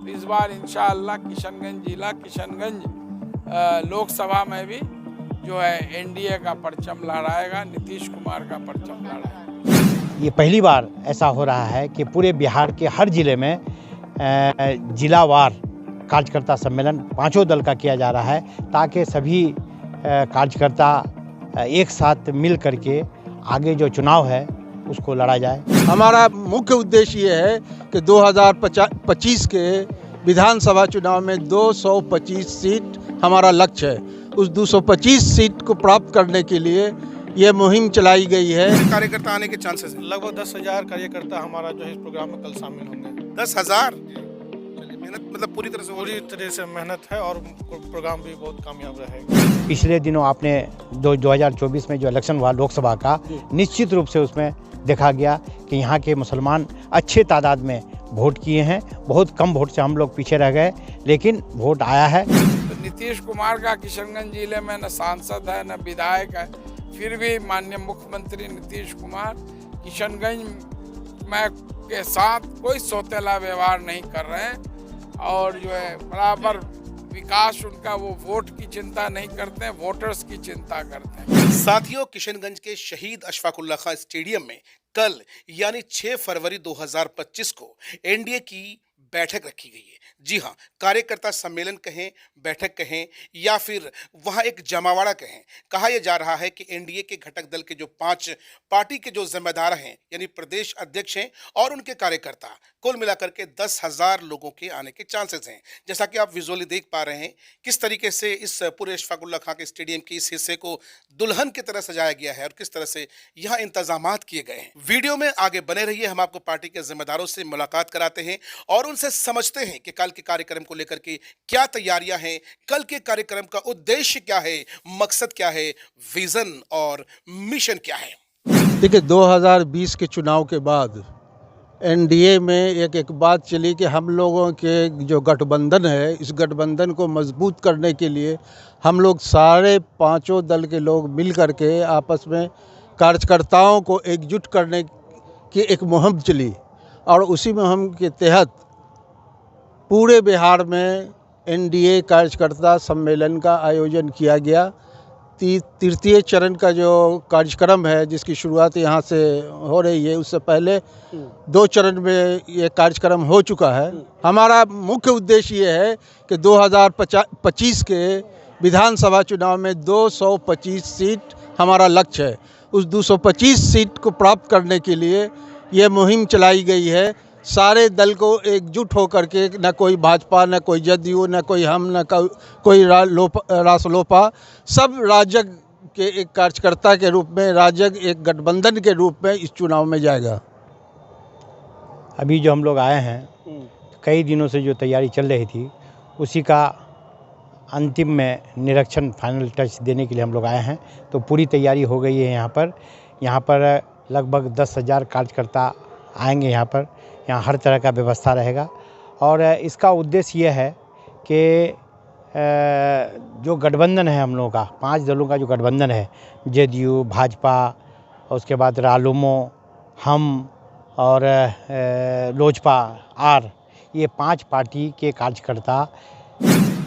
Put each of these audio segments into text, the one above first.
तो इस बार इंशाअल्लाह किशनगंज जिला किशनगंज लोकसभा में भी जो है एनडीए का परचम लहराएगा, नीतीश कुमार का परचम लहराएगा। ये पहली बार ऐसा हो रहा है कि पूरे बिहार के हर जिले में जिलावार कार्यकर्ता सम्मेलन पांचों दल का किया जा रहा है, ताकि सभी कार्यकर्ता एक साथ मिल करके आगे जो चुनाव है उसको लड़ा जाए। हमारा मुख्य उद्देश्य ये है कि 2025 के विधानसभा चुनाव में 225 सीट हमारा लक्ष्य है। उस 225 सीट को प्राप्त करने के लिए ये मुहिम चलाई गई है। कार्यकर्ता आने के चांसेस हैं? लगभग 10,000 कार्यकर्ता हमारा जो है इस प्रोग्राम में कल शामिल होंगे। 10,000? मेहनत मतलब पूरी तरह से मेहनत है और प्रोग्राम भी बहुत कामयाब रहेगा। पिछले दिनों आपने 2024 में जो इलेक्शन हुआ लोकसभा का, निश्चित रूप से उसमें देखा गया कि यहाँ के मुसलमान अच्छे तादाद में वोट किए हैं। बहुत कम वोट से हम लोग पीछे रह गए, लेकिन वोट आया है। तो नीतीश कुमार का किशनगंज जिले में न सांसद है न विधायक है, फिर भी माननीय मुख्यमंत्री नीतीश कुमार किशनगंज में के साथ कोई सौतेला व्यवहार नहीं कर रहे हैं और जो है बराबर विकास उनका, वो वोट की चिंता नहीं करते हैं, वोटर्स की चिंता करते हैं। साथियों, किशनगंज के शहीद अशफाकुल्ला खां स्टेडियम में कल यानी 6 फरवरी 2025 को एनडीए की बैठक रखी गई है। जी हाँ, कार्यकर्ता सम्मेलन कहें, बैठक कहें या फिर वहाँ एक जमावड़ा कहें, कहा यह जा रहा है कि एनडीए के घटक दल के जो 5 पार्टी के जो जिम्मेदार हैं यानी प्रदेश अध्यक्ष हैं और उनके कार्यकर्ता, कुल मिलाकर के 10,000 लोगों के आने के चांसेस हैं। जैसा कि आप विजुअली देख पा रहे हैं किस तरीके से इस पूरे अशफाकुल्ला खां के स्टेडियम के इस हिस्से को दुल्हन की तरह सजाया गया है और किस तरह से यहाँ इंतजामात किए गए हैं। वीडियो में आगे बने रहिए, हम आपको पार्टी के जिम्मेदारों से मुलाकात कराते हैं और उनसे समझते हैं कि कल के कार्यक्रम को लेकर के क्या तैयारियां हैं, कल के कार्यक्रम का उद्देश्य क्या है, मकसद क्या है, विजन और मिशन क्या है। देखिए, 2020 के चुनाव के बाद एनडीए में एक बात चली कि हम लोगों के जो गठबंधन है, इस गठबंधन को मजबूत करने के लिए हम लोग सारे पांचों दल के लोग मिल करके आपस में कार्यकर्ताओं को एकजुट करने की एक मुहिम चली और उसी मुहिम के तहत पूरे बिहार में एनडीए कार्यकर्ता सम्मेलन का आयोजन किया गया। तृतीय चरण का जो कार्यक्रम है, जिसकी शुरुआत यहाँ से हो रही है, उससे पहले 2 चरण में ये कार्यक्रम हो चुका है। हमारा मुख्य उद्देश्य ये है कि 2025 के विधानसभा चुनाव में 225 सीट हमारा लक्ष्य है। उस 225 सीट को प्राप्त करने के लिए ये मुहिम चलाई गई है। सारे दल को एकजुट होकर के, न कोई भाजपा, न कोई जदयू, न कोई हम, न कोई रासलोपा, सब राजग के एक कार्यकर्ता के रूप में, राजग एक गठबंधन के रूप में इस चुनाव में जाएगा। अभी जो हम लोग आए हैं, कई दिनों से जो तैयारी चल रही थी, उसी का अंतिम में निरीक्षण, फाइनल टच देने के लिए हम लोग आए हैं। तो पूरी तैयारी हो गई है। यहाँ पर लगभग 10,000 कार्यकर्ता आएंगे। यहाँ हर तरह का व्यवस्था रहेगा और इसका उद्देश्य ये है कि जो गठबंधन है हम लोगों का, 5 दलों का जो गठबंधन है, जदयू, भाजपा, उसके बाद रालोमो, हम और लोजपा आर, ये 5 पार्टी के कार्यकर्ता,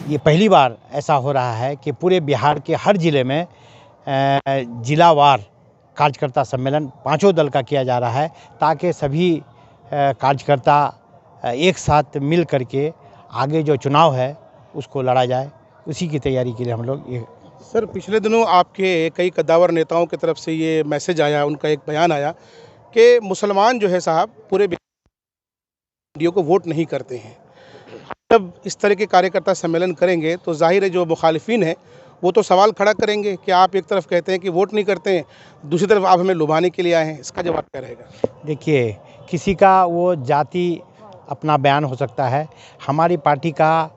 ये पहली बार ऐसा हो रहा है कि पूरे बिहार के हर जिले में जिलावार कार्यकर्ता सम्मेलन पांचों दल का किया जा रहा है, ताकि सभी कार्यकर्ता एक साथ मिल करके आगे जो चुनाव है उसको लड़ा जाए। उसी की तैयारी के लिए हम लोग ये। सर, पिछले दिनों आपके कई कद्दावर नेताओं की तरफ से ये मैसेज आया, उनका एक बयान आया कि मुसलमान जो है साहब पूरे एनडीए को वोट नहीं करते हैं। जब इस तरह के कार्यकर्ता सम्मेलन करेंगे तो जाहिर है जो मुखालिफिन है वो तो सवाल खड़ा करेंगे कि आप एक तरफ कहते हैं कि वोट नहीं करते हैं, दूसरी तरफ आप हमें लुभाने के लिए आए हैं। इसका जवाब क्या रहेगा? देखिए, किसी का वो जाति अपना बयान हो सकता है, हमारी पार्टी का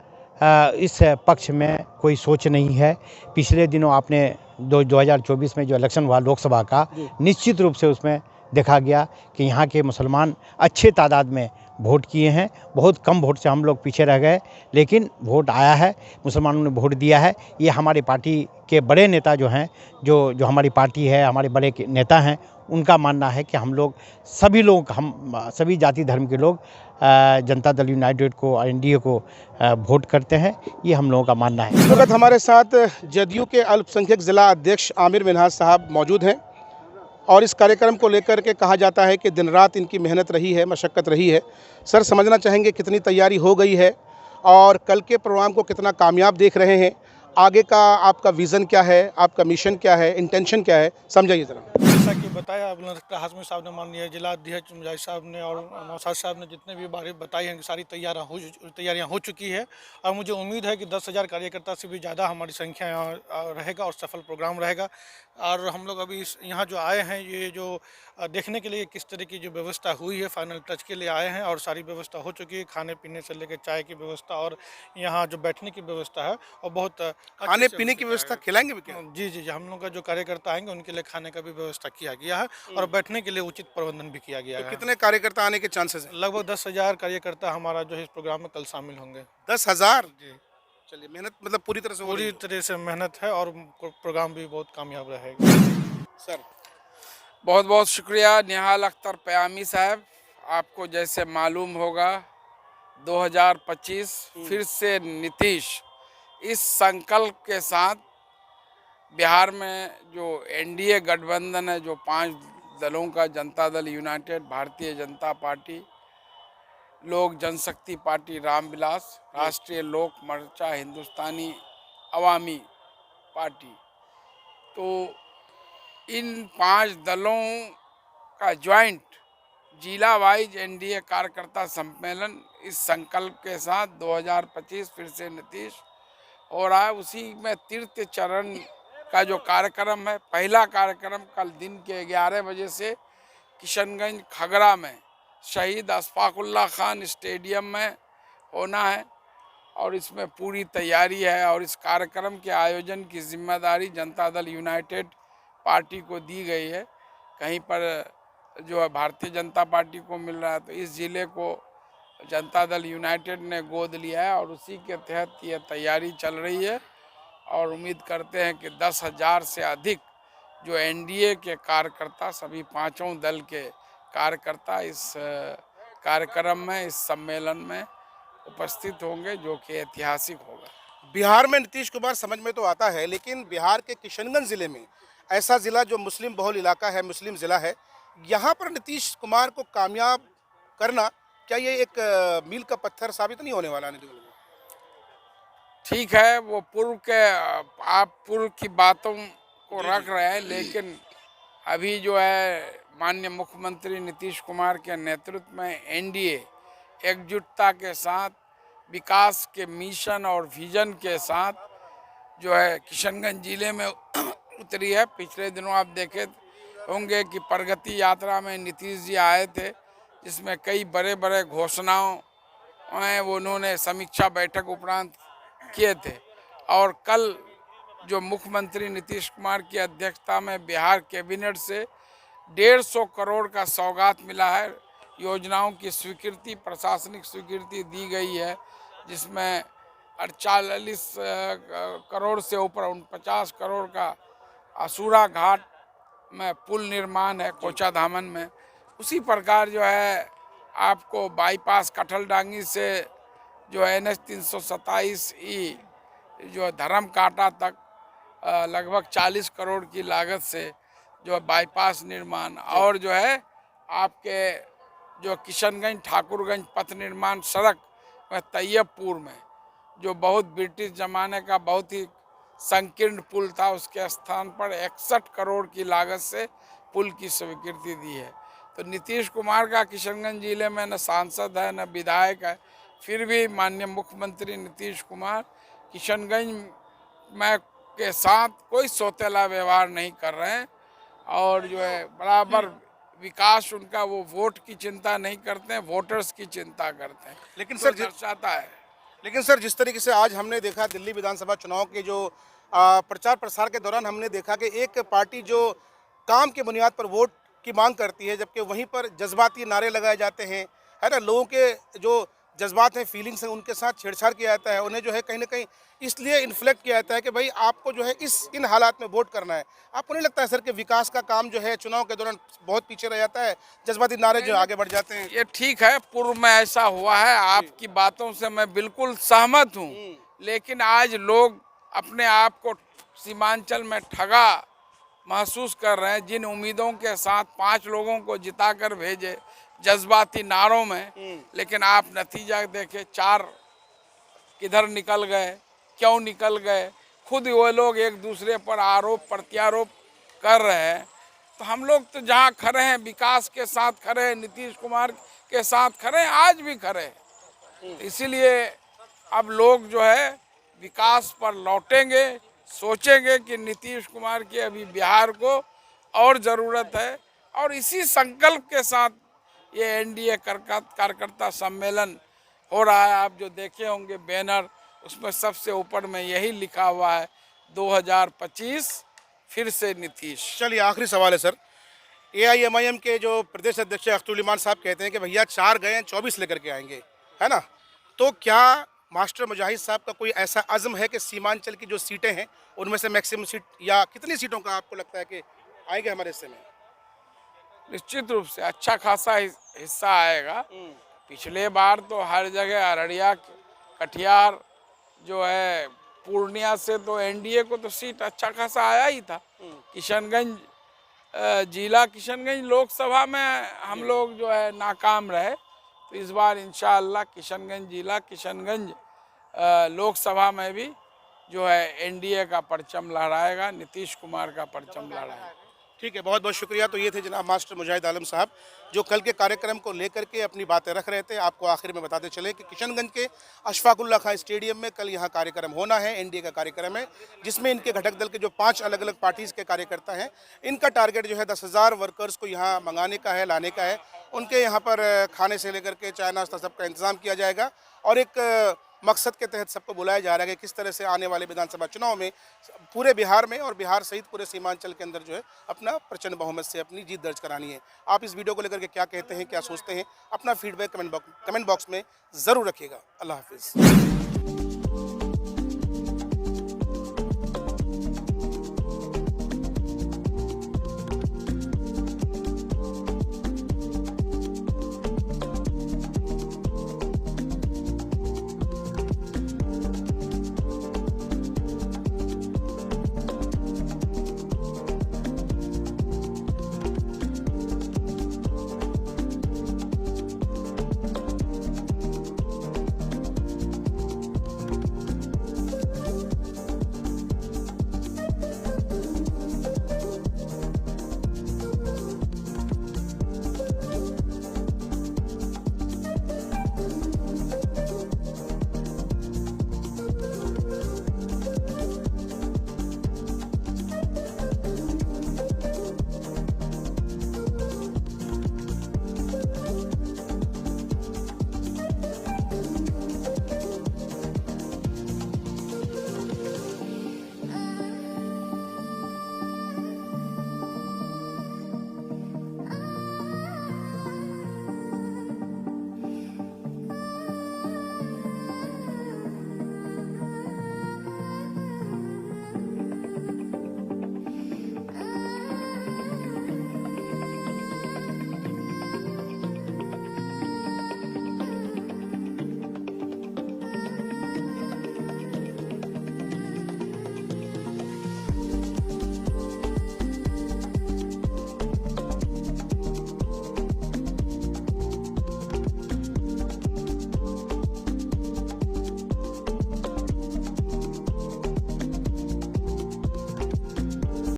इस पक्ष में कोई सोच नहीं है। पिछले दिनों आपने 2024 में जो इलेक्शन हुआ लोकसभा का, निश्चित रूप से उसमें देखा गया कि यहाँ के मुसलमान अच्छे तादाद में वोट किए हैं। बहुत कम वोट से हम लोग पीछे रह गए, लेकिन वोट आया है, मुसलमानों ने वोट दिया है। ये हमारी पार्टी के बड़े नेता जो हैं, जो हमारी पार्टी है, हमारे बड़े नेता हैं, उनका मानना है कि हम लोग सभी लोग, हम सभी जाति धर्म के लोग जनता दल यूनाइटेड को और एनडीए को वोट करते हैं, ये हम लोगों का मानना है। इस वक्त हमारे साथ जदयू के अल्पसंख्यक जिला अध्यक्ष आमिर मिन्हाज साहब मौजूद हैं और इस कार्यक्रम को लेकर के कहा जाता है कि दिन रात इनकी मेहनत रही है, मशक्क़त रही है। सर, समझना चाहेंगे कितनी तैयारी हो गई है और कल के प्रोग्राम को कितना कामयाब देख रहे हैं? आगे का आपका विज़न क्या है, आपका मिशन क्या है, इंटेंशन क्या है, समझाइए ज़रा। जैसा कि बताया हाशमी साहब ने, माननीय जिला अध्यक्ष मुजाहिद साहब ने और नौशाद साहब ने जितने भी बारे बताई हैं कि सारी तैयारियां हो चुकी है और मुझे उम्मीद है कि 10,000 कार्यकर्ता से भी ज़्यादा हमारी संख्या यहाँ रहेगा और सफल प्रोग्राम रहेगा। और हम लोग अभी यहाँ जो आए हैं, ये जो देखने के लिए किस तरह की जो व्यवस्था हुई है, फाइनल टच के लिए आए हैं और सारी व्यवस्था हो चुकी है, खाने पीने से लेकर चाय की व्यवस्था और यहाँ जो बैठने की व्यवस्था है और बहुत खाने पीने की व्यवस्था खिलाएंगे भी क्या? जी जी जी, हम लोग का जो कार्यकर्ता आएंगे उनके लिए खाने का भी व्यवस्था किया गया है और बैठने के लिए उचित प्रबंधन भी किया गया तो है। कितने कार्यकर्ता आने के चांसेस हैं? लगभग 10,000 कार्यकर्ता हमारा जो है इस प्रोग्राम में कल शामिल होंगे। 10,000? जी, चलिए, मेहनत मतलब पूरी तरह से हो रही पूरी है। तरह से मेहनत है और प्रोग्राम भी बहुत कामयाब रहेगा। सर, बहुत बहुत शुक्रिया निहाल अख्तर पयामी साहब। आपको जैसे मालूम होगा 2025 फिर से नीतीश इस संकल्प के साथ बिहार में जो एनडीए गठबंधन है, जो 5 दलों का, जनता दल यूनाइटेड, भारतीय जनता पार्टी, लोक जनशक्ति पार्टी रामविलास, राष्ट्रीय लोक मोर्चा, हिंदुस्तानी अवामी पार्टी, तो इन 5 दलों का ज्वाइंट जिला वाइज एनडीए कार्यकर्ता सम्मेलन इस संकल्प के साथ 2025 फिर से नीतीश हो रहा है। उसी में तीर्थ चरण का जो कार्यक्रम है, पहला कार्यक्रम कल दिन के 11 बजे से किशनगंज खगड़ा में शहीद अशफाकुल्ला खान स्टेडियम में होना है और इसमें पूरी तैयारी है और इस कार्यक्रम के आयोजन की जिम्मेदारी जनता दल यूनाइटेड पार्टी को दी गई है। कहीं पर जो है भारतीय जनता पार्टी को मिल रहा है, तो इस ज़िले को जनता दल यूनाइटेड ने गोद लिया है और उसी के तहत ये तैयारी चल रही है और उम्मीद करते हैं कि 10,000 से अधिक जो एनडीए के कार्यकर्ता, सभी 5 दल के कार्यकर्ता इस कार्यक्रम में, इस सम्मेलन में उपस्थित होंगे, जो कि ऐतिहासिक होगा। बिहार में नीतीश कुमार समझ में तो आता है, लेकिन बिहार के किशनगंज ज़िले में, ऐसा ज़िला जो मुस्लिम बहुल इलाका है, मुस्लिम ज़िला है, यहाँ पर नीतीश कुमार को कामयाब करना, क्या ये एक मील का पत्थर साबित नहीं होने वाला? नहीं, ठीक है, वो आप पूर्व की बातों को रख रहे हैं, लेकिन अभी जो है माननीय मुख्यमंत्री नीतीश कुमार के नेतृत्व में एनडीए एकजुटता के साथ, विकास के मिशन और विजन के साथ जो है किशनगंज जिले में उतरी है। पिछले दिनों आप देखे होंगे कि प्रगति यात्रा में नीतीश जी आए थे, जिसमें कई बड़े बड़े घोषणाओं उन्होंने समीक्षा बैठक उपरांत किए थे और कल जो मुख्यमंत्री नीतीश कुमार की अध्यक्षता में बिहार कैबिनेट से 150 करोड़ का सौगात मिला है। योजनाओं की स्वीकृति, प्रशासनिक स्वीकृति दी गई है, जिसमें 48 करोड़ से ऊपर 49 करोड़ का असूरा घाट में पुल निर्माण है कोचा धामन में। उसी प्रकार जो है आपको बाईपास कठलडांगी से जो NH 327E जो धर्म कांटा तक लगभग 40 करोड़ की लागत से जो बाईपास निर्माण, और जो है आपके जो किशनगंज ठाकुरगंज पथ निर्माण सड़क में तैयबपुर में जो बहुत ब्रिटिश ज़माने का बहुत ही संकीर्ण पुल था, उसके स्थान पर 61 करोड़ की लागत से पुल की स्वीकृति दी है। तो नीतीश कुमार का किशनगंज जिले में न सांसद है, न विधायक है, फिर भी माननीय मुख्यमंत्री नीतीश कुमार किशनगंज में के साथ कोई सौतेला व्यवहार नहीं कर रहे हैं और जो है बराबर विकास उनका, वो वोट की चिंता नहीं करते हैं, वोटर्स की चिंता करते हैं। लेकिन तो सर दर्शाता है। लेकिन सर, जिस तरीके से आज हमने देखा दिल्ली विधानसभा चुनाव के जो प्रचार प्रसार के दौरान हमने देखा कि एक पार्टी जो काम के बुनियाद पर वोट की मांग करती है, जबकि वहीं पर जज्बाती नारे लगाए जाते हैं, है ना, लोगों के जो जज्बात हैं, फीलिंग्स हैं, उनके साथ छेड़छाड़ किया जाता है, उन्हें जो है कहीं ना कहीं इसलिए इन्फ्लेक्ट किया जाता है कि भाई आपको जो है इन हालात में वोट करना है। आपको नहीं लगता है सर कि विकास का काम जो है चुनाव के दौरान बहुत पीछे रह जाता है, जज्बाती नारे जो आगे बढ़ जाते हैं? ये ठीक है, पूर्व में ऐसा हुआ है, आपकी बातों से मैं बिल्कुल सहमत हूँ, लेकिन आज लोग अपने आप को सीमांचल में ठगा महसूस कर रहे हैं। जिन उम्मीदों के साथ 5 लोगों को जिताकर भेजे जज्बाती नारों में, लेकिन आप नतीजा देखे 4 किधर निकल गए, क्यों निकल गए, खुद वो लोग एक दूसरे पर आरोप प्रत्यारोप कर रहे हैं। तो हम लोग तो जहाँ खड़े हैं विकास के साथ खड़े हैं, नीतीश कुमार के साथ खड़े हैं, आज भी खड़े हैं। तो इसीलिए अब लोग जो है विकास पर लौटेंगे, सोचेंगे कि नीतीश कुमार की अभी बिहार को और ज़रूरत है, और इसी संकल्प के साथ ये एनडीए कार्यकर्ता सम्मेलन हो रहा है। आप जो देखे होंगे बैनर, उसमें सबसे ऊपर में यही लिखा हुआ है 2025 फिर से नीतीश। चलिए आखिरी सवाल है सर, AIMIM के जो प्रदेश अध्यक्ष अख्तरुल इमान साहब कहते हैं कि भैया 4 गए हैं 24 लेकर के आएंगे, है ना? तो क्या मास्टर मुजाहिद साहब का कोई ऐसा अज़्म है कि सीमांचल की जो सीटें हैं उनमें से मैक्सिमम सीट या कितनी सीटों का आपको लगता है कि आएंगे हमारे हिस्से में? निश्चित रूप से अच्छा खासा हिस्सा आएगा। पिछले बार तो हर जगह अररिया, कटिहार जो है, पूर्णिया से तो एनडीए को तो सीट अच्छा खासा आया ही था। किशनगंज जिला, किशनगंज लोकसभा में हम लोग जो है नाकाम रहे, तो इस बार इंशाअल्लाह किशनगंज जिला, किशनगंज लोकसभा में भी जो है एनडीए का परचम लहराएगा, नीतीश कुमार का परचम लहराएगा। ठीक है, बहुत बहुत शुक्रिया। तो ये थे जनाब मास्टर मुजाहिद आलम साहब, जो कल के कार्यक्रम को लेकर के अपनी बातें रख रहे थे। आपको आखिर में बताते चले कि किशनगंज के अशफाकुल्ला खां स्टेडियम में कल यहाँ कार्यक्रम होना है, एनडीए का कार्यक्रम है, जिसमें इनके घटक दल के जो 5 अलग अलग पार्टीज़ के कार्यकर्ता हैं, इनका टारगेट जो है 10,000 वर्कर्स को यहाँ मंगाने का है, लाने का है। उनके यहाँ पर खाने से लेकर के चाय नाश्ता सबका इंतज़ाम किया जाएगा, और एक मकसद के तहत सबको बुलाया जा रहा है कि किस तरह से आने वाले विधानसभा चुनाव में पूरे बिहार में और बिहार सहित पूरे सीमांचल के अंदर जो है अपना प्रचंड बहुमत से अपनी जीत दर्ज करानी है। आप इस वीडियो को लेकर के क्या कहते हैं, क्या सोचते हैं, अपना फीडबैक कमेंट बॉक्स में ज़रूर रखिएगा। अल्लाह हाफिज़।